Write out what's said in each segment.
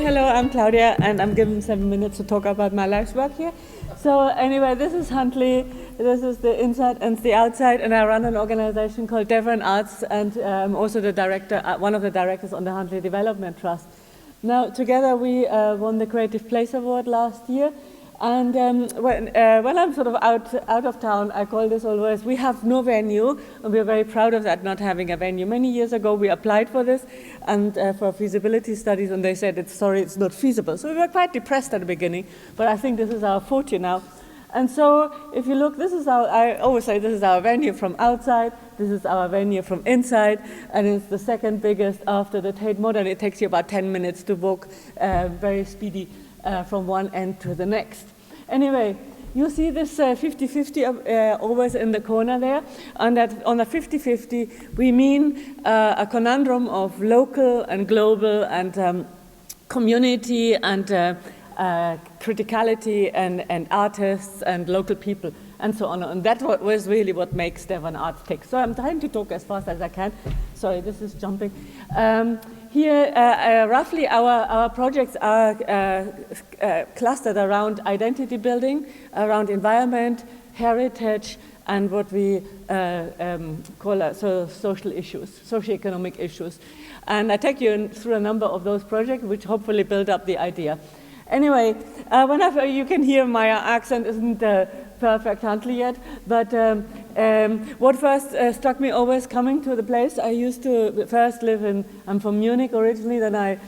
hello, I'm Claudia, and I'm given 7 minutes to talk about my life's work here. So anyway, this is Huntley, this is the inside and the outside, and I run an organization called Deveron Arts, and I'm also the director, one of the directors on the Huntley Development Trust. Now, together we won the Creative Place Award last year, and when I'm sort of out of town, I call this always, we have no venue, and we're very proud of that, not having a venue. Many years ago, we applied for this, and for feasibility studies, and they said, it's not feasible. So we were quite depressed at the beginning, but I think this is our fortune now. And so if you look, I always say this is our venue from outside, this is our venue from inside, and it's the second biggest after the Tate Modern. It takes you about 10 minutes to walk very speedy from one end to the next. Anyway, you see this 50-50 always in the corner there, and that on a 50-50 we mean a conundrum of local and global and community and criticality and artists and local people and so on. And that was really what makes Deveron Arts tick. So I'm trying to talk as fast as I can. Sorry, this is jumping. Here, roughly our projects are clustered around identity building, around environment, heritage, and what we call social issues, socioeconomic issues. And I take you through a number of those projects, which hopefully build up the idea. Anyway, whenever you can hear my accent isn't perfect Huntley yet, but what first struck me always coming to the place, I used to first live I'm from Munich originally, then I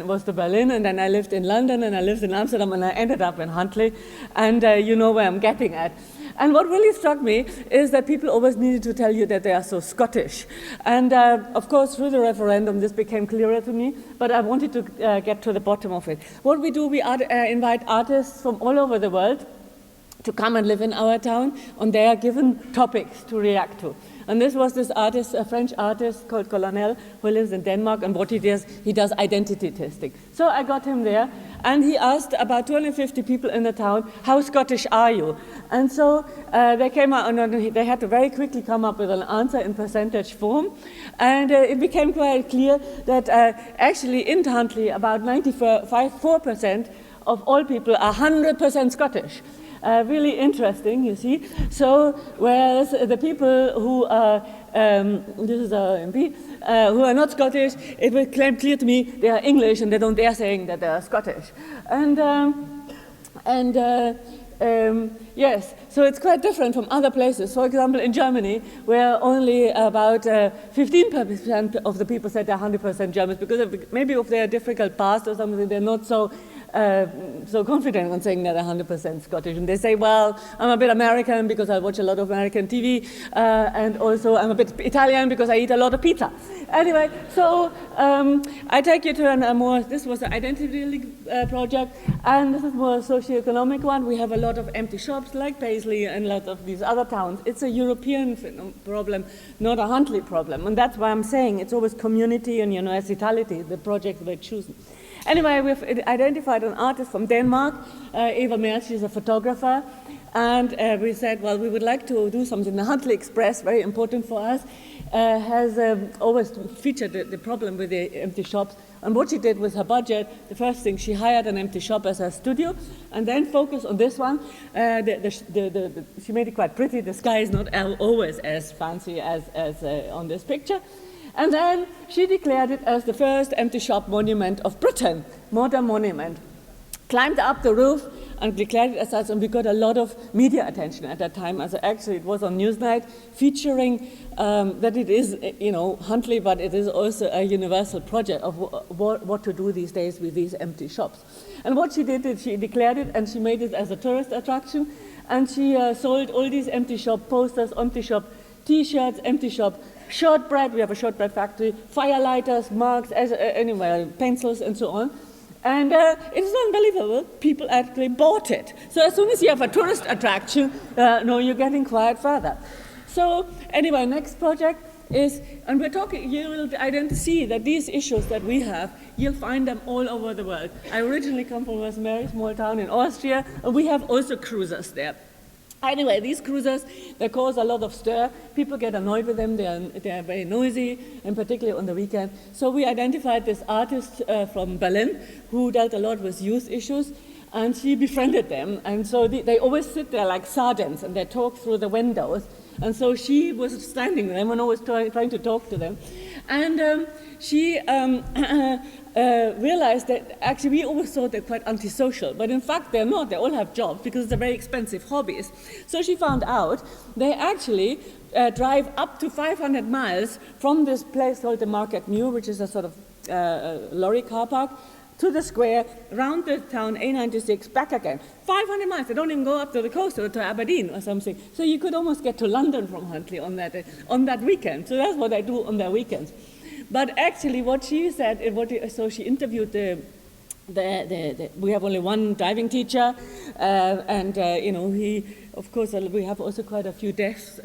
was to Berlin, and then I lived in London, and I lived in Amsterdam, and I ended up in Huntley, and you know where I'm getting at. And what really struck me is that people always needed to tell you that they are so Scottish. And of course, through the referendum, this became clearer to me, but I wanted to get to the bottom of it. What we do, we invite artists from all over the world to come and live in our town on their given topics to react to. And this was this artist, a French artist called Colonel, who lives in Denmark, and what he does identity testing. So I got him there, and he asked about 250 people in the town, how Scottish are you? And so they came out, and they had to very quickly come up with an answer in percentage form, and it became quite clear that actually in Huntley, about 94% of all people are 100% Scottish. Really interesting, you see. So, whereas the people who are, this is our MP, who are not Scottish, it became clear to me they are English and they don't dare saying that they are Scottish. Yes, so it's quite different from other places. For example, in Germany, where only about 15% of the people said they're 100% Germans, because maybe of their difficult past or something, they're not so confident on saying that they're 100% Scottish. And they say, well, I'm a bit American because I watch a lot of American TV, and also I'm a bit Italian because I eat a lot of pizza. Anyway, so I take you to this was an identity building project, and this is more a socioeconomic one. We have a lot of empty shops like Paisley and a lot of these other towns. It's a European problem, not a Huntley problem. And that's why I'm saying it's always community and universality, the projects we're choosing. Anyway, we've identified an artist from Denmark, Eva Merch, she's a photographer, and we said, well, we would like to do something. The Huntley Express, very important for us, has always featured the problem with the empty shops. And what she did with her budget, the first thing, she hired an empty shop as her studio, and then focused on this one. She made it quite pretty. The sky is not always as fancy as on this picture. And then she declared it as the first empty shop monument of Britain, modern monument. Climbed up the roof and declared it as such, and we got a lot of media attention at that time. As actually, it was on Newsnight, featuring that it is, Huntley, but it is also a universal project of what to do these days with these empty shops. And what she did is she declared it, and she made it as a tourist attraction, and she sold all these empty shop posters, empty shop T-shirts, empty shop shortbread. We have a shortbread factory, firelighters, marks, pencils, and so on. And it is unbelievable. People actually bought it. So as soon as you have a tourist attraction, you're getting quite further. So anyway, next project is, and we're talking, you will see that these issues that we have, you'll find them all over the world. I originally come from a very small town in Austria, and we have also cruisers there. Anyway, these cruisers, they cause a lot of stir. People get annoyed with them. They are very noisy, and particularly on the weekend. So we identified this artist from Berlin who dealt a lot with youth issues, and she befriended them. And so they always sit there like sergeants, and they talk through the windows. And so she was standing there and always trying to talk to them. And she realized that actually we always thought they're quite antisocial, but in fact they're not. They all have jobs because they're very expensive hobbies. So she found out they actually drive up to 500 miles from this place called the Market New, which is a sort of lorry car park, to the square, around the town, A96, back again. 500 miles. They don't even go up to the coast or to Aberdeen or something. So you could almost get to London from Huntly on that weekend. So that's what I do on their weekends. But actually what she said, so she interviewed we have only one driving teacher, and he, of course, we have also quite a few deaths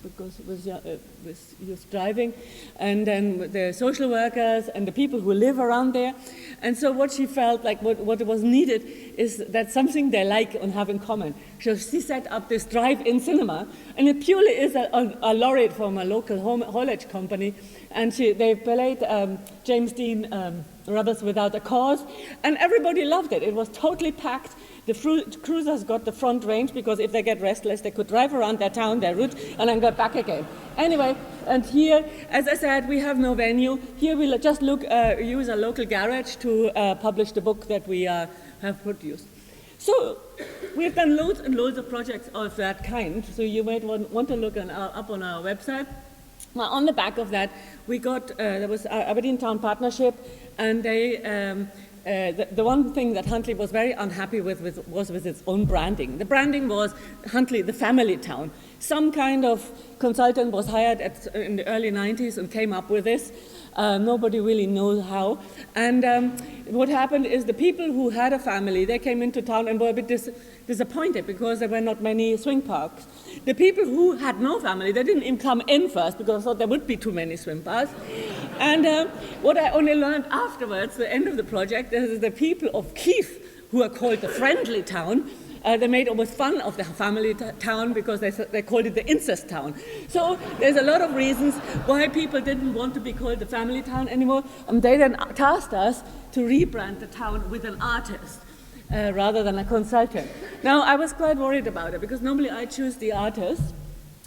because with youth driving, and then the social workers and the people who live around there. And so what she felt like what was needed is that something they like and have in common. So she set up this drive-in cinema, and it purely is a laureate from a local haulage company, and they played James Dean Rebels Without a Cause, and everybody loved it. It was totally packed. The cruisers got the front range because if they get restless, they could drive around their town, their route, and then go back again. Anyway, and here, as I said, we have no venue. Here we'll just use a local garage to publish the book that we have produced. So we've done loads and loads of projects of that kind. So you might want to look up on our website. Well, on the back of that, we got, there was Aberdeen Town Partnership, and they, the one thing that Huntly was very unhappy with was with its own branding. The branding was Huntly, the family town. Some kind of consultant was hired in the early 90s and came up with this. Nobody really knows how. And what happened is the people who had a family, they came into town and were a bit disappointed because there were not many swing parks. The people who had no family, they didn't even come in first because I thought there would be too many swing parks. And what I only learned afterwards, the end of the project, is the people of Keith, who are called the friendly town, they made almost fun of the family town because they called it the incest town. So there's a lot of reasons why people didn't want to be called the family town anymore, and they then tasked us to rebrand the town with an artist rather than a consultant. Now, I was quite worried about it because normally I choose the artists.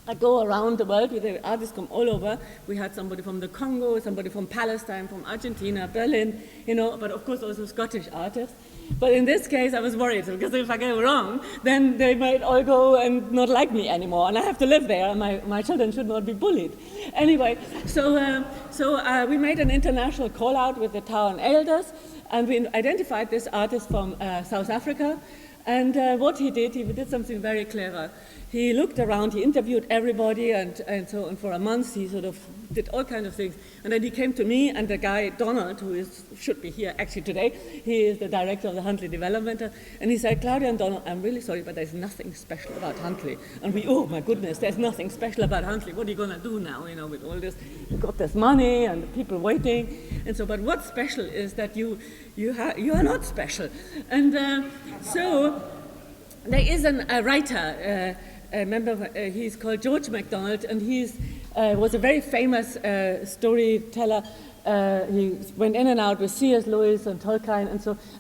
I go around the world with the artists from all over. We had somebody from the Congo, somebody from Palestine, from Argentina, Berlin, but of course also Scottish artists. But in this case, I was worried because if I go wrong, then they might all go and not like me anymore, and I have to live there, and my children should not be bullied. Anyway, so we made an international call out with the town elders, and we identified this artist from South Africa. And what he did something very clever. He looked around, he interviewed everybody, and so on for a month. He sort of did all kinds of things. And then he came to me and the guy, Donald, who should be here actually today, he is the director of the Huntly Development, and he said, Claudia and Donald, I'm really sorry, but there's nothing special about Huntly. And we, oh my goodness, there's nothing special about Huntly. What are you going to do now, with all this? You've got this money and people waiting. And so, but what's special is that you are not special. And so there is a writer, he's called George MacDonald, and he was a very famous storyteller. He went in and out with C.S. Lewis and Tolkien,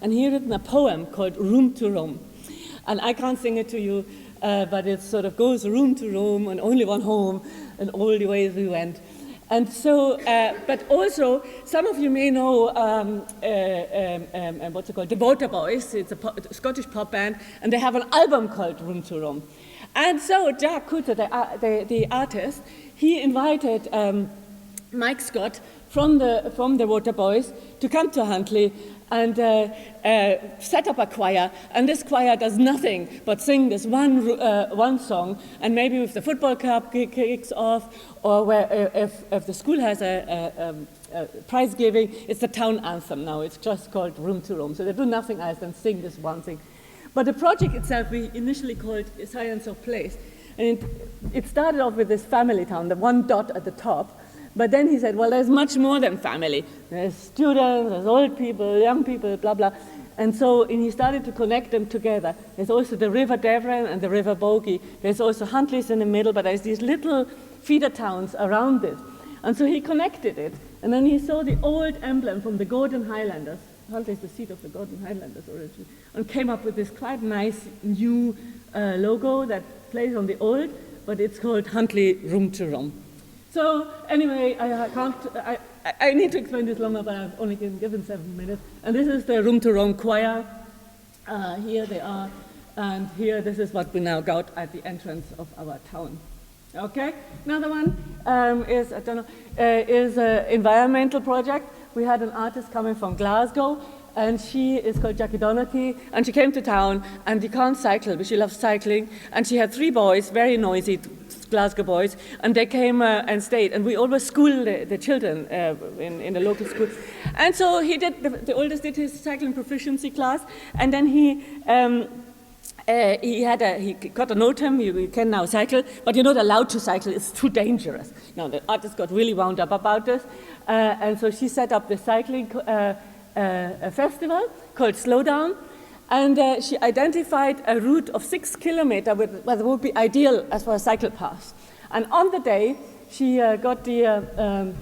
and he had written a poem called Room to Roam. And I can't sing it to you, but it sort of goes room to room and only one home and all the ways we went. And so, but also, some of you may know what's it called, the Boys. It's a Scottish pop band, and they have an album called Room to Roam. And so Jack Cooter, the artist, he invited Mike Scott from the Water Boys to come to Huntly and set up a choir. And this choir does nothing but sing this one song. And maybe if the football club kicks off, or if the school has a prize giving, it's the town anthem now. It's just called Room to Roam. So they do nothing else than sing this one thing. But the project itself, we initially called Science of Place. And it started off with this family town, the one dot at the top. But then he said, well, there's much more than family. There's students, there's old people, young people, blah, blah. And he started to connect them together. There's also the River Deveron and the River Bogie. There's also Huntly's in the middle, but there's these little feeder towns around it. And so he connected it. And then he saw the old emblem from the Gordon Highlanders. Huntly is the seat of the Gordon Highlanders originally. And came up with this quite nice new logo that plays on the old, but it's called Huntly Room to Room. So anyway, I need to explain this longer, but I've only been given 7 minutes. And this is the Room to Room choir. Here they are. And here, this is what we now got at the entrance of our town. Okay, another one is an environmental project. We had an artist coming from Glasgow, and she is called Jackie Donaghy, and she came to town, and she can't cycle, but she loves cycling, and she had 3 boys, very noisy Glasgow boys, and they came and stayed, and we always school the children in the local school. And so he did, the oldest did his cycling proficiency class, and then he got to know him, you can now cycle, but you're not allowed to cycle, it's too dangerous. Now, the artist got really wound up about this, and so she set up the cycling festival called Slowdown, and she identified a route of 6 kilometers that would be ideal as for a cycle path. And on the day, she got the,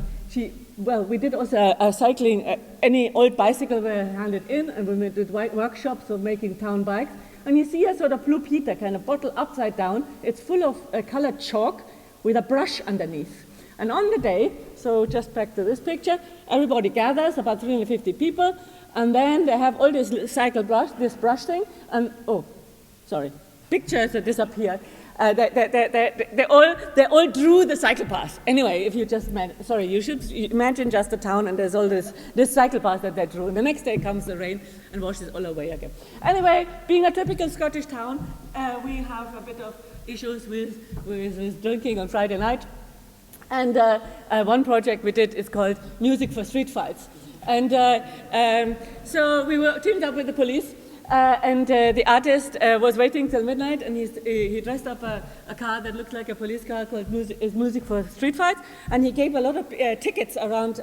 we did also a cycling, any old bicycle were handed in, and we did workshops of making town bikes. And you see a sort of Blue Peter kind of bottle upside down. It's full of colored chalk with a brush underneath. And on the day, so just back to this picture, everybody gathers, about 350 people, and then they have all this cycle brush, this brush thing, and, pictures that disappeared. They all drew the cycle path. Anyway, if you just, you should imagine just a town and there's all this cycle path that they drew. And the next day comes the rain and washes all away again. Anyway, being a typical Scottish town, we have a bit of issues with drinking on Friday night. And one project we did is called Music for Street Fights. And so we were teamed up with the police. And the artist was waiting till midnight, and he dressed up a car that looked like a police car called Music for Street Fights, and he gave a lot of tickets around,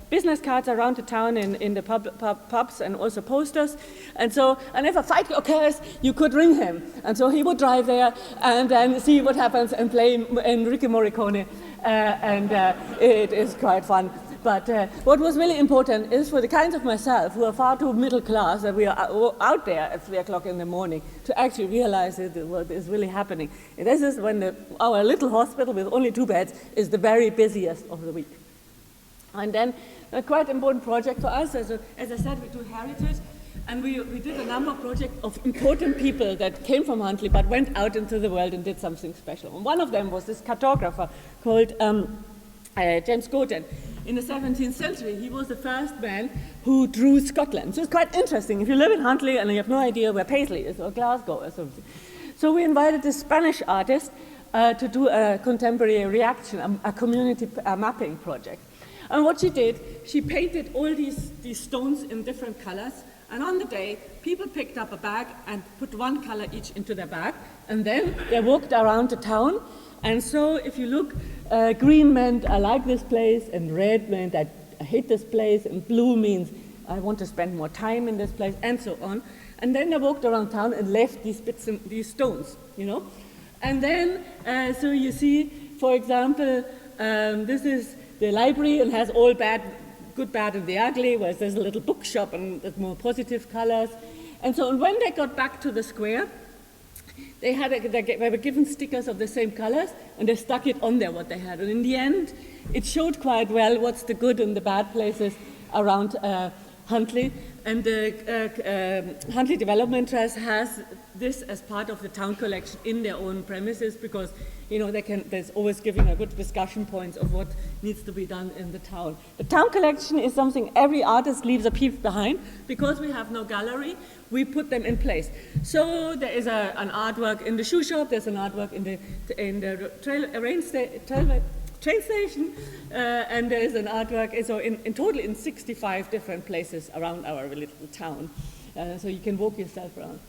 business cards around the town in the pubs and also posters. And so, and if a fight occurs, you could ring him. And so he would drive there and then see what happens and play Enrico Morricone, and it is quite fun. But what was really important is for the kinds of myself who are far too middle class that we are out there at 3 o'clock in the morning to actually realize what is really happening. And this is when our little hospital with only 2 beds is the very busiest of the week. And then a quite important project for us, as I said, we do heritage, and we did a number of projects of important people that came from Huntly but went out into the world and did something special. And one of them was this cartographer called James Gordon. In the 17th century, he was the first man who drew Scotland. So it's quite interesting. If you live in Huntly and you have no idea where Paisley is or Glasgow or something. So we invited this Spanish artist to do a contemporary reaction, a community mapping project. And what she did, she painted all these stones in different colors. And on the day, people picked up a bag and put one color each into their bag. And then they walked around the town. And so if you look, green meant I like this place, and red meant I hate this place, and blue means I want to spend more time in this place, and so on. And then they walked around town and left these bits and these stones, you know. And then, so you see, for example, this is the library and has all good, bad, and the ugly, whereas there's a little bookshop and there's more positive colors. And so when they got back to the square, they were given stickers of the same colors, and they stuck it on there, what they had. And in the end, it showed quite well what's the good and the bad places around Huntly. And the Huntly Development Trust has this as part of the town collection in their own premises, because you know there's always giving a good discussion points of what needs to be done in the town. The town collection is something every artist leaves a piece behind. Because we have no gallery, we put them in place. So there is an artwork in the shoe shop, there's an artwork in the train station, and there is an artwork, so in total in 65 different places around our little town. So you can walk yourself around.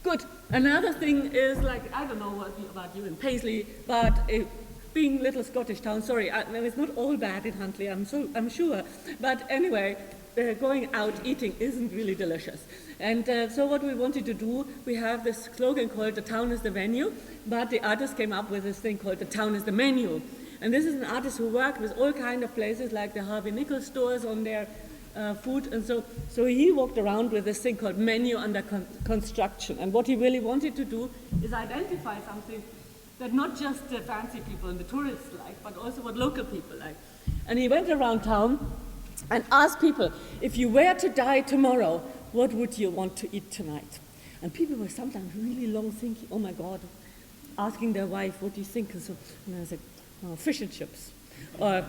Good. Another thing is, like, I don't know about you in Paisley, but being little Scottish town, sorry, it's not all bad in Huntly, I'm sure. But anyway, going out eating isn't really delicious. And so what we wanted to do, we have this slogan called "The town is the venue," but the artist came up with this thing called "The town is the menu." And this is an artist who worked with all kind of places like the Harvey Nichols stores on their food. And so he walked around with this thing called menu under construction. And what he really wanted to do is identify something that not just the fancy people and the tourists like, but also what local people like. And he went around town and asked people, if you were to die tomorrow, what would you want to eat tonight? And people were sometimes really long thinking, oh my God, asking their wife, what do you think? And I said, fish and chips, or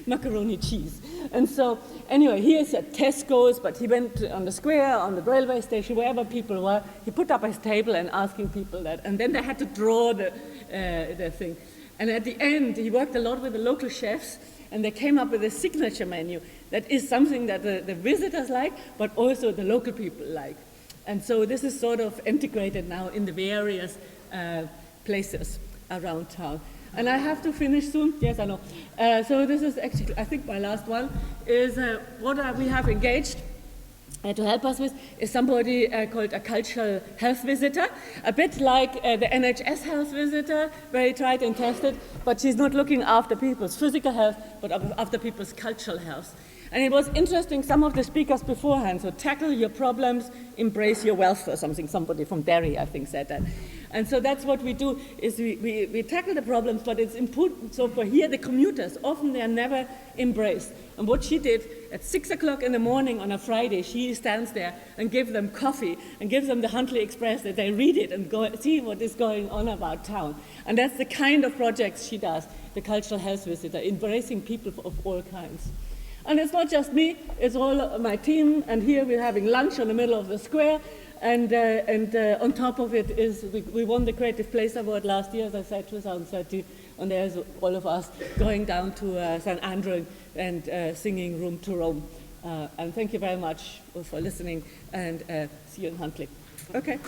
macaroni cheese. And so anyway, he is at Tesco's, but he went on the square, on the railway station, wherever people were. He put up his table and asking people that, and then they had to draw the thing. And at the end, he worked a lot with the local chefs, and they came up with a signature menu that is something that the visitors like, but also the local people like. And so this is sort of integrated now in the various places around town. And I have to finish soon. Yes, I know. So this is actually, I think my last one, is what we have engaged to help us with is somebody called a cultural health visitor, a bit like the NHS health visitor, where he tried and tested, but she's not looking after people's physical health, but after people's cultural health. And it was interesting, some of the speakers beforehand, so tackle your problems, embrace your wealth, or something, somebody from Derry, I think, said that. And so that's what we do, is we tackle the problems, but it's important, so for here, the commuters, often they are never embraced. And what she did, at 6 o'clock in the morning on a Friday, she stands there and gives them coffee, and gives them the Huntley Express, that they read it and go see what is going on about town. And that's the kind of projects she does, the cultural health visitor, embracing people of all kinds. And it's not just me, it's all my team, and here we're having lunch in the middle of the square, and on top of it is, we won the Creative Place Award last year, as I said, 2013, and there's all of us going down to St. Andrew and singing Room to Rome. And thank you very much for listening, and see you in Huntley. Okay.